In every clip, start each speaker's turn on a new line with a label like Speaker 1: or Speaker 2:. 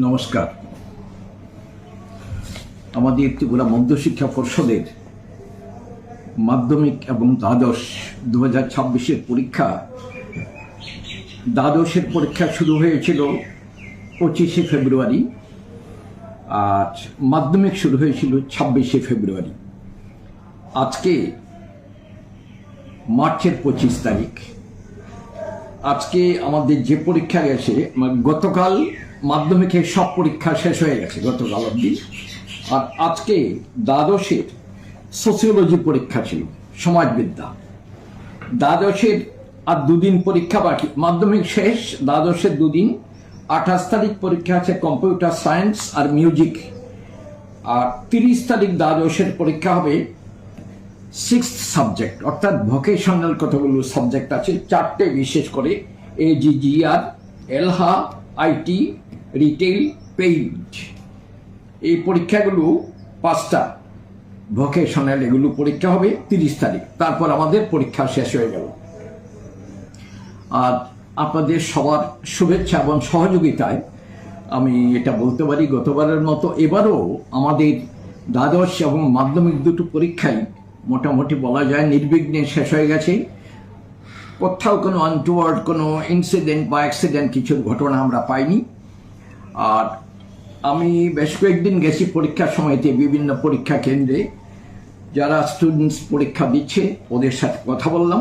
Speaker 1: নমস্কার। আমাদের ত্রিপুরা মধ্যশিক্ষা পর্ষদের মাধ্যমিক এবং দ্বাদশ 2026-এর পরীক্ষা, দ্বাদশের পরীক্ষা শুরু হয়েছিল 25শে ফেব্রুয়ারি আর মাধ্যমিক শুরু হয়েছিল 26শে ফেব্রুয়ারি। আজকে মার্চের 25 তারিখ। আজকে আমাদের যে পরীক্ষা গেছে, গতকাল মাধ্যমিকের সব পরীক্ষা শেষ হয়ে গেছে গতকাল অবধি, আর আজকে দ্বাদশের সোসিওলজি পরীক্ষা ছিল, সমাজবিদ্যা। দ্বাদশের আর দুদিন পরীক্ষা বাকি, মাধ্যমিক শেষ, দ্বাদশের দুদিন। 28 তারিখ পরীক্ষা আছে কম্পিউটার সায়েন্স আর মিউজিক, আর 30 তারিখ দ্বাদশের পরীক্ষা হবে 6th সাবজেক্ট, অর্থাৎ ভোকেশনাল কতগুলো সাবজেক্ট আছে, 4টে বিশেষ করে, AGGR, এলহা, আইটি, রিটেল, পেইন্ট। এই পরীক্ষাগুলো 5টা ভোকেশনাল, এগুলো পরীক্ষা হবে 30 তারিখ। তারপর আমাদের পরীক্ষা শেষ হয়ে গেল। আর আপনাদের সবার শুভেচ্ছা এবং সহযোগিতায় আমি এটা বলতে পারি, গতবারের মতো এবারও আমাদের দ্বাদশ এবং মাধ্যমিক দুটো পরীক্ষাই মোটামুটি বলা যায় নির্বিঘ্নে শেষ হয়ে গেছে। কোথাও কোনো আনটুয়ার্ড কোনো ইনসিডেন্ট বা অ্যাক্সিডেন্ট কিছুর ঘটনা আমরা পাইনি। আর আমি বেশ কয়েকদিন গেছি পরীক্ষার সময়তে বিভিন্ন পরীক্ষা কেন্দ্রে, যারা স্টুডেন্টস পরীক্ষা দিচ্ছে ওদের সাথে কথা বললাম।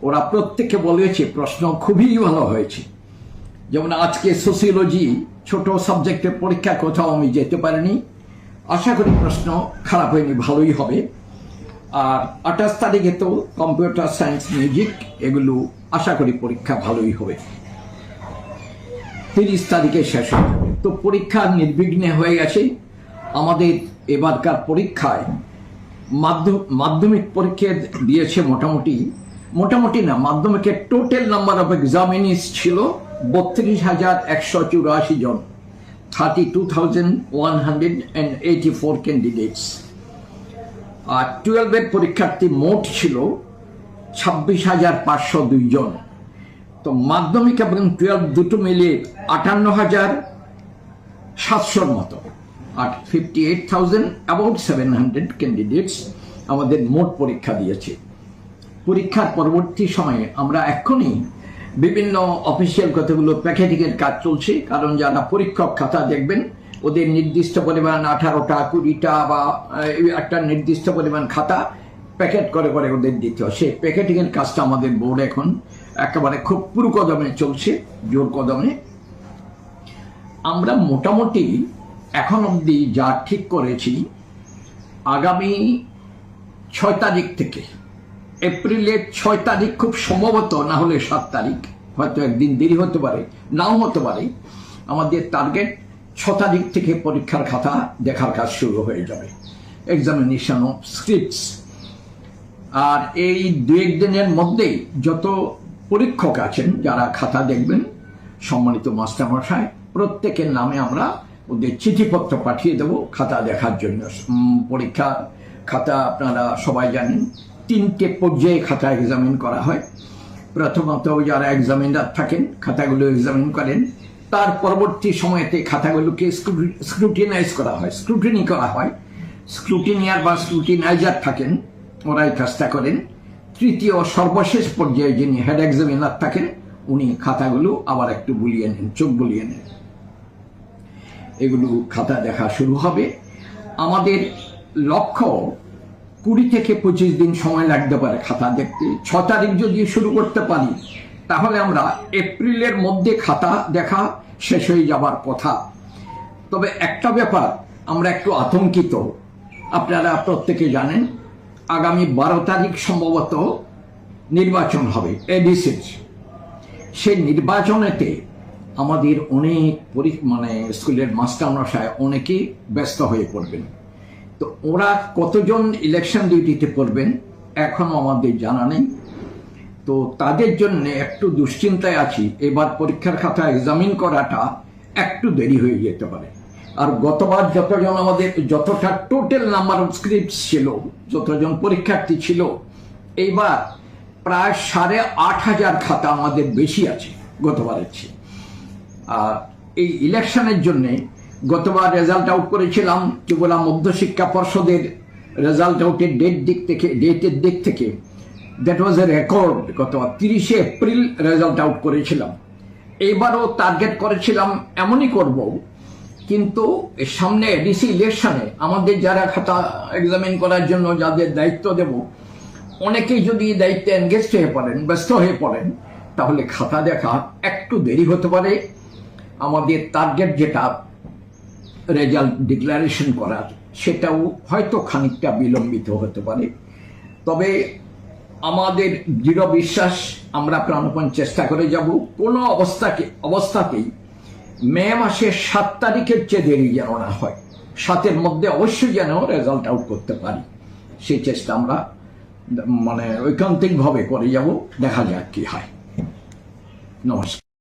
Speaker 1: ওরা প্রত্যেকে বলেছে প্রশ্ন খুবই ভালো হয়েছে। যেমন আজকে সোসিওলজি ছোট সাবজেক্টের পরীক্ষা, কোথাও আমি যেতে পারিনি। আশা করি প্রশ্ন খারাপ হয়নি, ভালোই হবে। আর 28 তারিখে তো কম্পিউটার সায়েন্স, মিউজিক, এগুলো আশা করি পরীক্ষা ভালোই হবে। 30 তারিখে শেষ হয়ে যাবে। তো পরীক্ষা নির্বিঘ্নে হয়ে গেছে। আমাদের এবারকার পরীক্ষায় মাধ্যমিক পরীক্ষা দিয়েছে মোটামুটি না, মাধ্যমিকের টোটাল নাম্বার অফ এক্সামিনিস ছিল 32,184 জন, 32,184 ক্যান্ডিডেটস। আর 12-এর পরীক্ষার্থী মোট ছিল 26,502 জন। তো মাধ্যমিক এবং 12 দুটো মিলিয়ে 58,700 মতো, আর 58,700 ক্যান্ডিডেটস আমাদের মোট পরীক্ষা দিয়েছে। পরীক্ষার পরবর্তী সময়ে আমরা এখনই বিভিন্ন অফিসিয়াল কতগুলো প্যাকেটিংয়ের কাজ চলছে, কারণ যারা পরীক্ষক খাতা দেখবেন ওদের নির্দিষ্ট পরিমাণ 18টা 20টা বা একটা নির্দিষ্ট পরিমাণ খাতা প্যাকেট করে ওদের দিতে হয়। সেই প্যাকেটিংয়ের কাজটা আমাদের বোর্ড এখন একেবারে খুব পুরো কদমে চলছে, জোর কদমে। আমরা মোটামুটি এখন অবধি যা ঠিক করেছি, আগামী 6 তারিখ থেকে, এপ্রিলের 6 তারিখ খুব সম্ভবত, না হলে 7 তারিখ, হয়তো একদিন দেরি হতে পারে, নাও হতে পারে, আমাদের টার্গেট 6 তারিখ থেকে পরীক্ষার খাতা দেখার কাজ শুরু হয়ে যাবে, এক্সামিনেশন অফ স্ক্রিপ্টস। আর এই 2-1 দিনের মধ্যেই যত পরীক্ষক আছেন যারা খাতা দেখবেন, সম্মানিত মাস্টারমশাই, প্রত্যেকের নামে আমরা ওদের চিঠিপত্র পাঠিয়ে দেব খাতা দেখার জন্য। পরীক্ষা খাতা আপনারা সবাই জানেন 3টে পর্যায়ে খাতা এক্সামিন করা হয়। প্রথমত যারা এক্সামিনার থাকেন খাতাগুলো এক্সামিন করেন, তার পরবর্তী সময়তে খাতাগুলোকে স্ক্রুটিনাইজ করা হয়, স্ক্রুটিনি করা হয়। স্ক্রুটিনিয়ার বা স্ক্রুটিনাইজার থাকেন, ওরাই কাজটা করেন। তৃতীয় সর্বশেষ পর্যায়ে যিনি হেড এক্সামিনার থাকেন, উনি খাতাগুলো আবার একটু বুলিয়ে নেন, চোখ বুলিয়ে নেন। এগুলো খাতা দেখা শুরু হবে। আমাদের লক্ষ্য 20 থেকে 25 দিন সময় লাগতে পারে খাতা দেখতে। 6 তারিখ যদি শুরু করতে পারি তাহলে আমরা এপ্রিলের মধ্যে খাতা দেখা শেষ হয়ে যাবার কথা। তবে একটা ব্যাপার আমরা একটু আতঙ্কিত, আপনারা প্রত্যেকে জানেন আগামী 12 তারিখ সম্ভবত নির্বাচন হবে, এডিসির। সেই নির্বাচনেতে আমাদের অনেক স্কুলের মাস্টারমশাই অনেকেই ব্যস্ত হয়ে পড়বেন। তো ওরা কতজন ইলেকশন ডিউটিতে পড়বেন এখনো আমাদের জানা নেই। তো তাদের জন্য একটু দুশ্চিন্তায় আছি, এবার পরীক্ষার খাতা এক্সামিন করাটা একটু দেরি হয়ে যেতে পারে। আর গতবার যতটা টোটাল নাম্বার অফ স্ক্রিপ্টস ছিল, যতজন পরীক্ষার্থী ছিল, এইবার প্রায় 8,500 খাতা আমাদের বেশি আছে গতবারের চেয়ে। আর এই ইলেকশনের জন্য গতবার রেজাল্ট আউট করেছিলাম ত্রিপুরা মধ্যশিক্ষা পর্ষদের রেজাল্ট আউটের ডেটের দিক থেকে দ্যাট ওয়াজ এ রেকর্ড। গতবার 30শে এপ্রিল রেজাল্ট আউট করেছিলাম। এইবারও টার্গেট করেছিলাম এমনই করব, কিন্তু সামনে ডিসি ইলেকশনে আমাদের যারা খাতা এক্সামিন করার জন্য যাদের দায়িত্ব দেব, অনেকেই যদি দায়িত্বে এনগেজ হয়ে পড়েন, ব্যস্ত হয়ে পড়েন, তাহলে খাতা দেখা একটু দেরি হতে পারে। আমাদের টার্গেট যেটা রেজাল্ট ডিক্লারেশন করার, সেটাও হয়তো খানিকটা বিলম্বিত হতে পারে। তবে আমাদের দৃঢ় বিশ্বাস, আমরা প্রাণপণ চেষ্টা করে যাব কোনো অবস্থাতেই মে মাসের 7 তারিখের চেয়ে দেরি যেন না হয়, 7-এর মধ্যে অবশ্যই যেন রেজাল্ট আউট করতে পারি, সেই চেষ্টা আমরা ঐকান্তিকভাবে করে যাব। দেখা যাক কি হয়। নমস্কার।